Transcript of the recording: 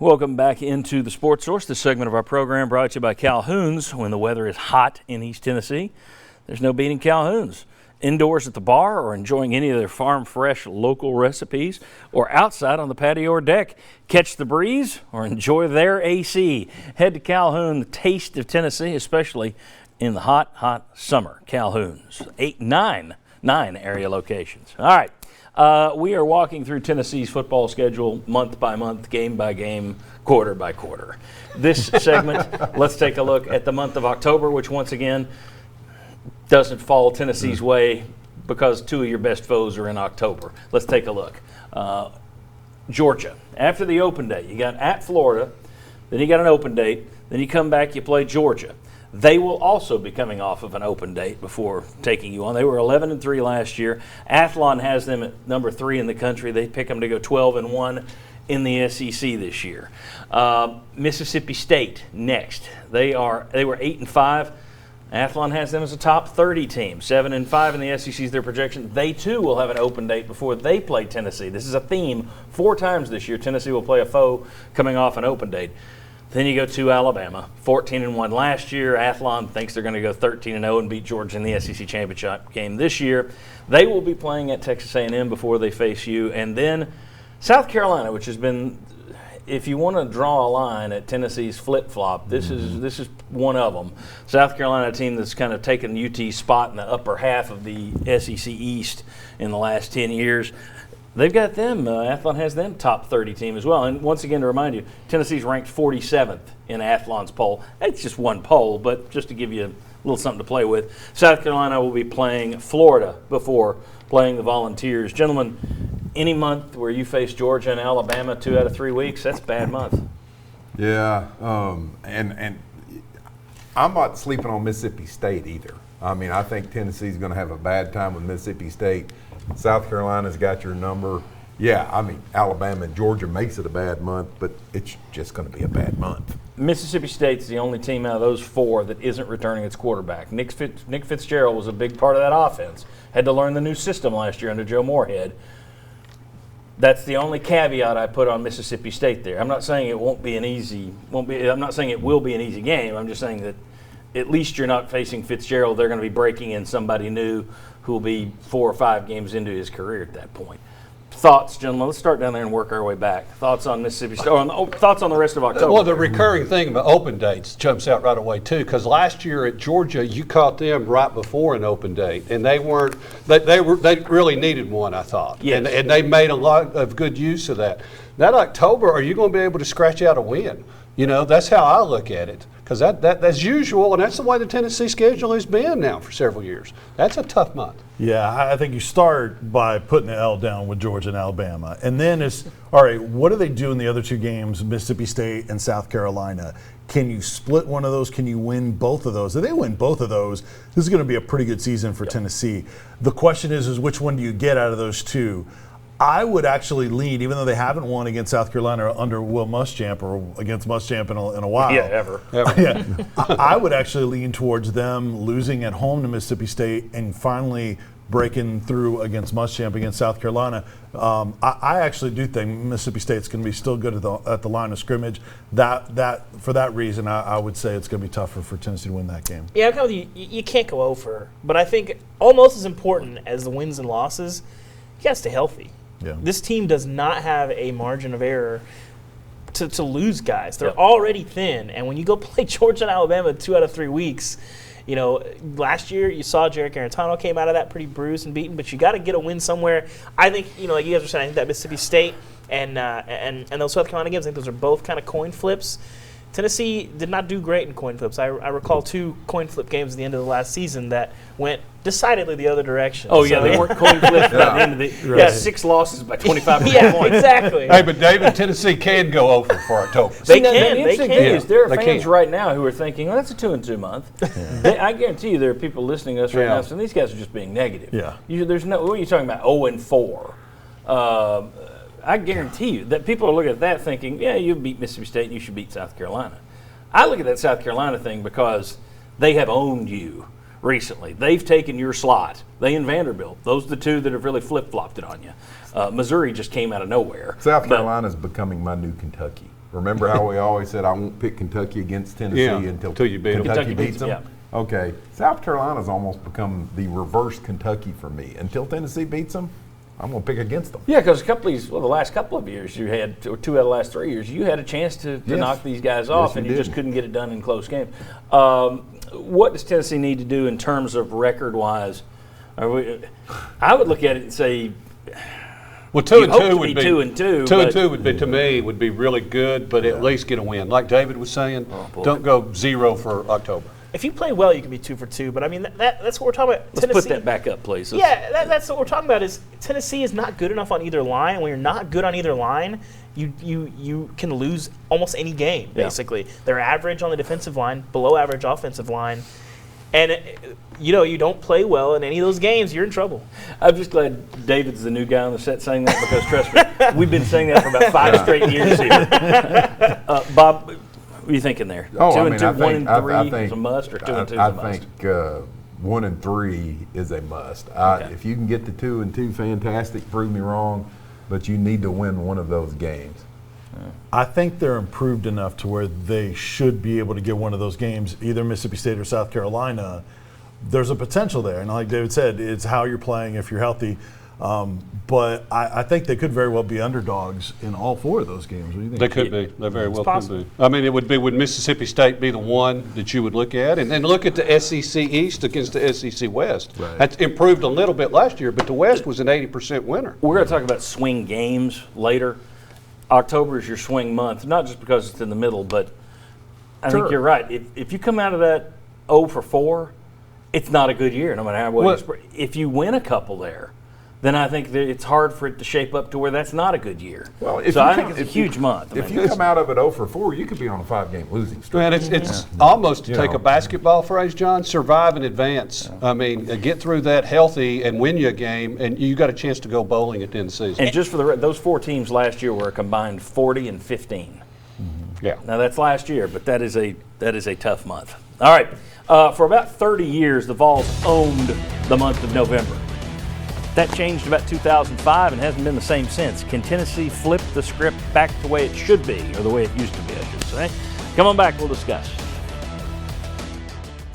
Welcome back into the Sports Source. This segment of our program brought to you by Calhoun's. When the weather is hot in East Tennessee, there's no beating Calhoun's. Indoors at the bar or enjoying any of their farm-fresh local recipes, or outside on the patio or deck. Catch the breeze or enjoy their AC. Head to Calhoun, the taste of Tennessee, especially in the hot, hot summer. Calhoun's, 9 area locations. All right. We are walking through Tennessee's football schedule month by month, game by game, quarter by quarter. This segment, let's take a look at the month of October, which once again doesn't fall Tennessee's way because two of your best foes are in October. Let's take a look. Georgia, after the open date, you got at Florida, then you got an open date, then you come back, you play Georgia. They will also be coming off of an open date before taking you on. They were 11-3 last year. Athlon has them at number 3 in the country. They pick them to go 12-1 in the SEC this year. Mississippi State next. They were 8-5. Athlon has them as a top 30 team. 7-5 in the SEC is their projection. They too will have an open date before they play Tennessee. This is a theme. 4 times this year, Tennessee will play a foe coming off an open date. Then you go to Alabama, 14-1 last year. Athlon thinks they're going to go 13-0 and beat Georgia in the SEC championship game this year. They will be playing at Texas A&M before they face you. And then South Carolina, which has been, if you want to draw a line at Tennessee's flip-flop, this is one of them. South Carolina, a team that's kind of taken UT's spot in the upper half of the SEC East in the last 10 years. They've got them. Athlon has them top 30 team as well. And once again, to remind you, Tennessee's ranked 47th in Athlon's poll. It's just one poll, but just to give you a little something to play with. South Carolina will be playing Florida before playing the Volunteers. Gentlemen, any month where you face Georgia and Alabama 2 out of 3 weeks, that's a bad month. Yeah, and I'm not sleeping on Mississippi State either. I mean, I think Tennessee's going to have a bad time with Mississippi State. South Carolina's got your number. Yeah, I mean, Alabama and Georgia makes it a bad month, but it's just going to be a bad month. Mississippi State's the only team out of those 4 that isn't returning its quarterback. Nick Fitzgerald was a big part of that offense. Had to learn the new system last year under Joe Moorhead. That's the only caveat I put on Mississippi State there. I'm not saying it won't be an easy. I'm not saying it will be an easy game. I'm just saying that at least you're not facing Fitzgerald. They're going to be breaking in somebody new who will be 4 or 5 games into his career at that point. Thoughts, gentlemen? Let's start down there and work our way back. Thoughts on Mississippi State? Thoughts on the rest of October? Well, the recurring thing about open dates jumps out right away too, because last year at Georgia, you caught them right before an open date, and they weren't. They really needed one, I thought. Yes. And they made a lot of good use of that. That October, are you going to be able to scratch out a win? You know, that's how I look at it. Because that's usual, and that's the way the Tennessee schedule has been now for several years. That's a tough month. Yeah, I think you start by putting the L down with Georgia and Alabama. And then it's, all right, what do they do in the other 2 games, Mississippi State and South Carolina? Can you split one of those? Can you win both of those? If they win both of those, this is going to be a pretty good season for Tennessee. The question is which one do you get out of those 2? I would actually lean, even though they haven't won against South Carolina under Will Muschamp or against Muschamp in a while. Yeah, ever. Yeah, I would actually lean towards them losing at home to Mississippi State and finally breaking through against Muschamp against South Carolina. I actually do think Mississippi State's going to be still good at the line of scrimmage. That for that reason, I would say it's going to be tougher for Tennessee to win that game. Yeah, I'm kind of with you. You can't go over, but I think almost as important as the wins and losses, you got to stay healthy. Yeah. This team does not have a margin of error to lose guys. They're already thin, and when you go play Georgia and Alabama 2 out of 3 weeks, you know, last year you saw Jarek Arantano came out of that pretty bruised and beaten, but you got to get a win somewhere. I think, you know, like you guys were saying, I think that Mississippi State and those South Carolina games, I think those are both kind of coin flips. Tennessee did not do great in coin flips. I recall 2 coin flip games at the end of the last season that went decidedly the other direction. Oh, yeah, they weren't coin flips by the end of the Right. 6 losses by 25 yeah, points. exactly. Hey, but David, Tennessee can go over for October. They The can. interesting thing is there are They fans can. right now who are thinking, well, that's a 2-2 month. I guarantee you there are people listening to us right now saying these guys are just being negative. Yeah. There's no. What are you talking about? 0-4. I guarantee you that people are looking at that thinking, yeah, you beat Mississippi State and you should beat South Carolina. I look at that South Carolina thing because they have owned you recently. They've taken your slot. They and Vanderbilt. Those are the 2 that have really flip-flopped it on you. Missouri just came out of nowhere. South Carolina's becoming my new Kentucky. Remember how we always said I won't pick Kentucky against Tennessee Yeah, until you beat 'em. Kentucky Kentucky beats them? yeah. Okay, South Carolina's almost become the reverse Kentucky for me. Until Tennessee beats them, I'm going to pick against them. Yeah, because the last couple of years, you had, or 2 out of the last 3 years, you had a chance to Yes. knock these guys off, Yes, and you you just did. couldn't get it done in close games. What does Tennessee need to do in terms of record-wise? I would look at it and say, Well, 2 You and hope 2 to would be be 2 and 2, 2 and but- 2 would be, to me, would be really good, but at least get a win. Like David was saying, boy. don't go 0 for October. If you play well, you can be 2 for 2. But I mean, that's what we're talking about. let's Tennessee, put that back up, please. Yeah, that's what we're talking about. Is Tennessee is not good enough on either line. And when you're not good on either line, you can lose almost any game. Yeah. Basically, they're average on the defensive line, below average offensive line, and you don't play well in any of those games, you're in trouble. I'm just glad David's the new guy on the set saying that because, trust me, we've been saying that for about 5 straight years here. Bob, what are you thinking there? 2 and 2, 1 and 3 is a must, or 2 and 2 is a must? I think 1 and 3 is a must. Okay. If you can get to 2 and 2, fantastic. Prove me wrong, but you need to win one of those games. I think they're improved enough to where they should be able to get one of those games, either Mississippi State or South Carolina. There's a potential there, and like David said, it's how you're playing if you're healthy. But I think they could very well be underdogs in all 4 of those games. What do you think? They could be. They very well could possible. be. I mean, would Mississippi State be the one that you would look at? And look at the SEC East against the SEC West. Right. That's improved a little bit last year, but the West was an 80% winner. We're going to talk about swing games later. October is your swing month, not just because it's in the middle, but I think Sure. you're right. If you come out of that 0 for 4, it's not a good year, no matter how well you spread. If you win a couple there, then I think that it's hard for it to shape up to where that's not a good year. Well, if so you I come- think it's a if you- huge month. I If mean, you come out of it 0 for 4, you could be on a 5-game losing streak. Man, it's almost, to You take know. a basketball phrase, John, survive and advance. I mean, get through that healthy and win you a game, and you got a chance to go bowling at the end of the season. and just for those 4 teams last year were a combined 40 and 15. Yeah. Now that's last year, but that is a tough month. All right, for about 30 years, the Vols owned the month of November. That changed about 2005 and hasn't been the same since. Can Tennessee flip the script back the way it should be, or the way it used to be, I should say? Come on back, we'll discuss.